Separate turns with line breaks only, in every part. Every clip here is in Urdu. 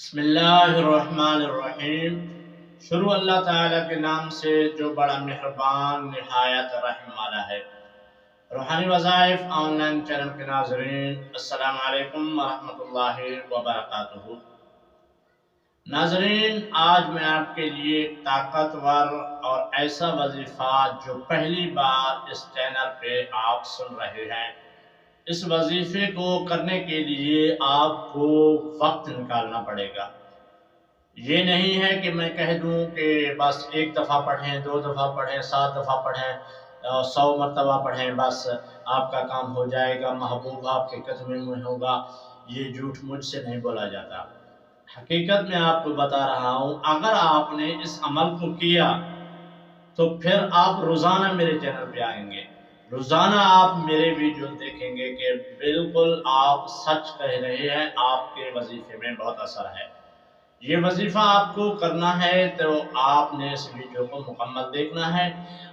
بسم اللہ الرحمن الرحیم۔ شروع اللہ تعالیٰ کے نام سے جو بڑا مہربان نہایت رحم والا ہے۔ روحانی وظائف آن لائن چینل کے ناظرین، السلام علیکم ورحمۃ اللہ وبرکاتہ۔ ناظرین، آج میں آپ کے لیے طاقتور اور ایسا وظیفہ جو پہلی بار اس چینل پہ آپ سن رہے ہیں، اس وظیفے کو کرنے کے لیے آپ کو وقت نکالنا پڑے گا۔ یہ نہیں ہے کہ میں کہہ دوں کہ بس ایک دفعہ پڑھیں، 2 دفعہ پڑھیں، 7 دفعہ پڑھیں، 100 مرتبہ پڑھیں، بس آپ کا کام ہو جائے گا، محبوب آپ کے قدموں میں ہوگا۔ یہ جھوٹ مجھ سے نہیں بولا جاتا۔ حقیقت میں آپ کو بتا رہا ہوں، اگر آپ نے اس عمل کو کیا تو پھر آپ روزانہ میرے چینل پہ آئیں گے، روزانہ آپ میرے ویڈیو دیکھیں گے کہ بالکل آپ سچ کہہ رہے ہیں، آپ کے وظیفے میں بہت اثر ہے۔ یہ وظیفہ آپ کو کرنا ہے تو آپ نے اس ویڈیو کو مکمل دیکھنا ہے،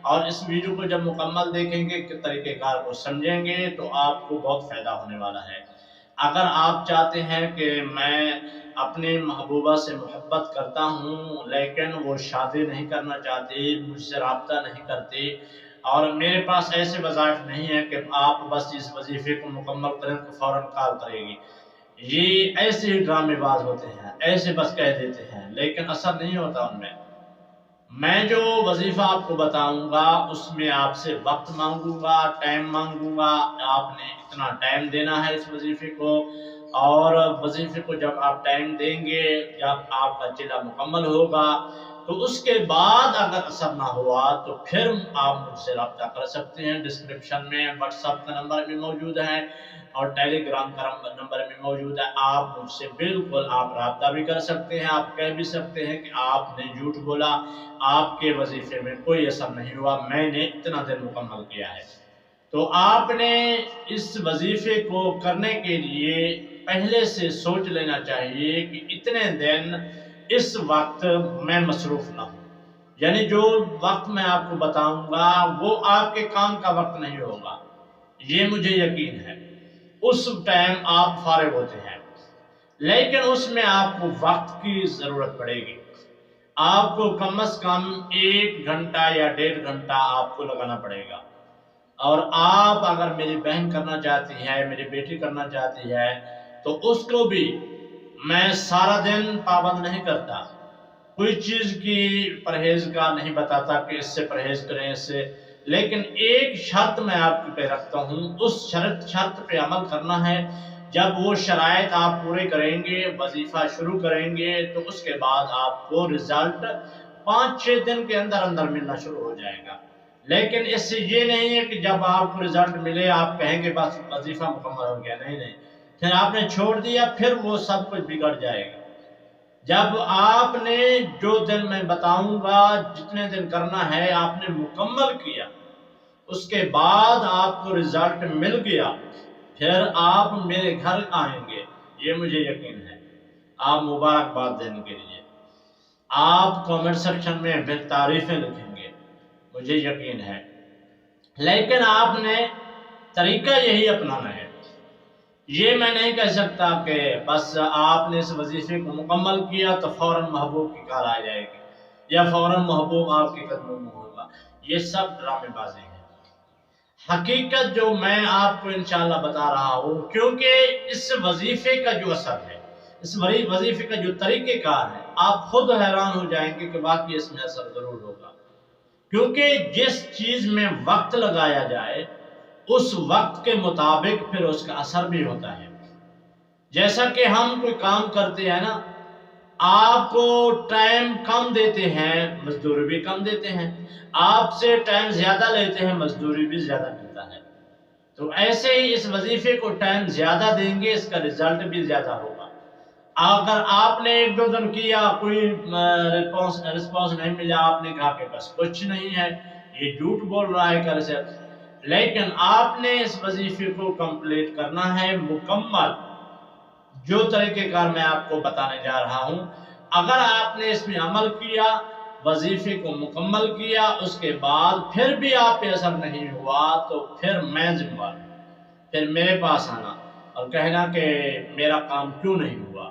اور اس ویڈیو کو جب مکمل دیکھیں گے کہ طریقہ کار کو سمجھیں گے تو آپ کو بہت فائدہ ہونے والا ہے۔ اگر آپ چاہتے ہیں کہ میں اپنے محبوبہ سے محبت کرتا ہوں لیکن وہ شادی نہیں کرنا چاہتی، مجھ سے رابطہ نہیں کرتی، اور میرے پاس ایسے وظائف نہیں ہیں کہ آپ بس اس وظیفے کو مکمل کریں تو فوراً کال کرے گی، یہ ایسے ہی ڈرامے باز ہوتے ہیں، ایسے بس کہہ دیتے ہیں لیکن اثر نہیں ہوتا ان میں جو وظیفہ آپ کو بتاؤں گا اس میں آپ سے وقت مانگوں گا، ٹائم مانگوں گا، آپ نے اتنا ٹائم دینا ہے اس وظیفے کو، اور وظیفے کو جب آپ ٹائم دیں گے، جب آپ کا چلہ مکمل ہوگا تو اس کے بعد اگر اثر نہ ہوا تو پھر آپ مجھ سے رابطہ کر سکتے ہیں۔ ڈسکرپشن میں واٹس ایپ کا نمبر بھی موجود ہے اور ٹیلی گرام کا نمبر بھی موجود ہے، آپ مجھ سے بالکل آپ رابطہ بھی کر سکتے ہیں۔ آپ کہہ بھی سکتے ہیں کہ آپ نے جھوٹ بولا، آپ کے وظیفے میں کوئی اثر نہیں ہوا، میں نے اتنا دن مکمل کیا ہے۔ تو آپ نے اس وظیفے کو کرنے کے لیے پہلے سے سوچ لینا چاہیے کہ اتنے دن اس وقت میں مصروف نہ ہوں، یعنی جو وقت میں آپ کو بتاؤں گا وہ آپ کے کام کا وقت نہیں ہوگا، یہ مجھے یقین ہے۔ اس ٹائم آپ فارغ ہوتے ہیں، لیکن اس میں آپ کو وقت کی ضرورت پڑے گی۔ آپ کو کم از کم 1 گھنٹہ یا 1.5 گھنٹہ آپ کو لگانا پڑے گا، اور آپ اگر میری بہن کرنا چاہتی ہے، میری بیٹی کرنا چاہتی ہے تو اس کو بھی میں سارا دن پابند نہیں کرتا، کوئی چیز کی پرہیز کا نہیں بتاتا کہ اس سے پرہیز کریں، اس سے، لیکن ایک شرط میں آپ پہ رکھتا ہوں، اس شرط پہ عمل کرنا ہے۔ جب وہ شرائط آپ پورے کریں گے، وظیفہ شروع کریں گے تو اس کے بعد آپ کو رزلٹ 5-6 دن کے اندر اندر ملنا شروع ہو جائے گا۔ لیکن اس سے یہ نہیں ہے کہ جب آپ کو رزلٹ ملے آپ کہیں گے بس وظیفہ مکمل ہو گیا، نہیں، پھر آپ نے چھوڑ دیا، پھر وہ سب کچھ بگڑ جائے گا۔ جب آپ نے جو دن میں بتاؤں گا جتنے دن کرنا ہے آپ نے مکمل کیا، اس کے بعد آپ کو رزلٹ مل گیا، پھر آپ میرے گھر آئیں گے، یہ مجھے یقین ہے۔ آپ مبارکباد دینے کے لیے آپ کامنٹ سیکشن میں پھر تعریفیں لکھیں گے، مجھے یقین ہے، لیکن آپ نے طریقہ یہی اپنانا ہے۔ یہ میں نہیں کہہ سکتا کہ بس آپ نے اس وظیفے کو مکمل کیا تو فوراً محبوب کی کال آ جائے گی یا فوراً محبوب آپ کے قدموں میں ہوگا، یہ سب ڈرامے بازی ہے۔ حقیقت جو میں آپ کو انشاءاللہ بتا رہا ہوں، کیونکہ اس وظیفے کا جو اثر ہے، اس وظیفے کا جو طریقہ کار ہے، آپ خود حیران ہو جائیں گے کہ واقعی اس میں اثر ضرور ہوگا، کیونکہ جس چیز میں وقت لگایا جائے اس وقت کے مطابق پھر اس کا اثر بھی ہوتا ہے۔ جیسا کہ ہم کوئی کام کرتے ہیں نا، آپ کو ٹائم کم دیتے ہیں، مزدوری بھی کم دیتے ہیں، آپ سے ٹائم زیادہ لیتے ہیں، مزدوری بھی زیادہ ملتا ہے۔ تو ایسے ہی اس وظیفے کو ٹائم زیادہ دیں گے، اس کا رزلٹ بھی زیادہ ہوگا۔ اگر آپ نے 1-2 دن کیا، کوئی رسپانس نہیں ملا، آپ نے کہا کہ بس کچھ نہیں ہے، یہ جھوٹ بول رہا ہے کر سے، لیکن آپ نے اس وظیفے کو کمپلیٹ کرنا ہے مکمل، جو طریقہ کار میں آپ کو بتانے جا رہا ہوں۔ اگر آپ نے اس میں عمل کیا، وظیفے کو مکمل کیا، اس کے بعد پھر بھی آپ پہ اثر نہیں ہوا تو پھر میں ذمہ دار ہوں، پھر میرے پاس آنا اور کہنا کہ میرا کام کیوں نہیں ہوا۔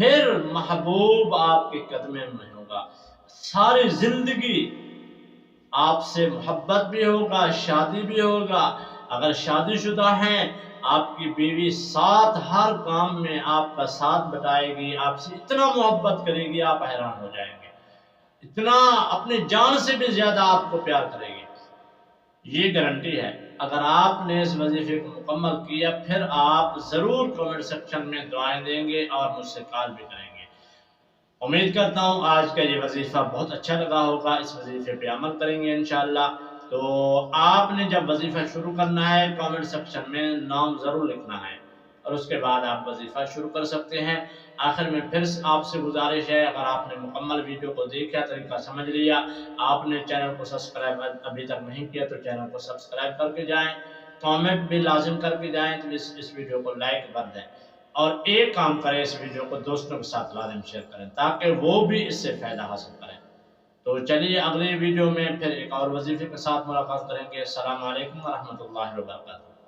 پھر محبوب آپ کے قدمے میں ہوگا، ساری زندگی آپ سے محبت بھی ہوگا، شادی بھی ہوگا۔ اگر شادی شدہ ہیں، آپ کی بیوی ساتھ ہر کام میں آپ کا ساتھ بتائے گی، آپ سے اتنا محبت کرے گی آپ حیران ہو جائیں گے، اتنا اپنی جان سے بھی زیادہ آپ کو پیار کرے گی، یہ گارنٹی ہے۔ اگر آپ نے اس وظیفے کو مکمل کیا، پھر آپ ضرور کمنٹ سیکشن میں دعائیں دیں گے اور مجھ سے کال بھی کریں گے۔ امید کرتا ہوں آج کا یہ وظیفہ بہت اچھا لگا ہوگا، اس وظیفے پہ عمل کریں گے انشاءاللہ۔ تو آپ نے جب وظیفہ شروع کرنا ہے، کامنٹ سیکشن میں نام ضرور لکھنا ہے، اور اس کے بعد آپ وظیفہ شروع کر سکتے ہیں۔ آخر میں پھر آپ سے گزارش ہے، اگر آپ نے مکمل ویڈیو کو دیکھا، طریقہ سمجھ لیا، آپ نے چینل کو سبسکرائب ابھی تک نہیں کیا تو چینل کو سبسکرائب کر کے جائیں، کامنٹ بھی لازم کر کے جائیں، تو اس ویڈیو کو لائک کر دیں، اور ایک کام کریں، اس ویڈیو کو دوستوں کے ساتھ لازم شیئر کریں تاکہ وہ بھی اس سے فائدہ حاصل کریں۔ تو چلیے اگلی ویڈیو میں پھر ایک اور وظیفے کے ساتھ ملاقات کریں گے۔ السلام علیکم ورحمۃ اللہ وبرکاتہ۔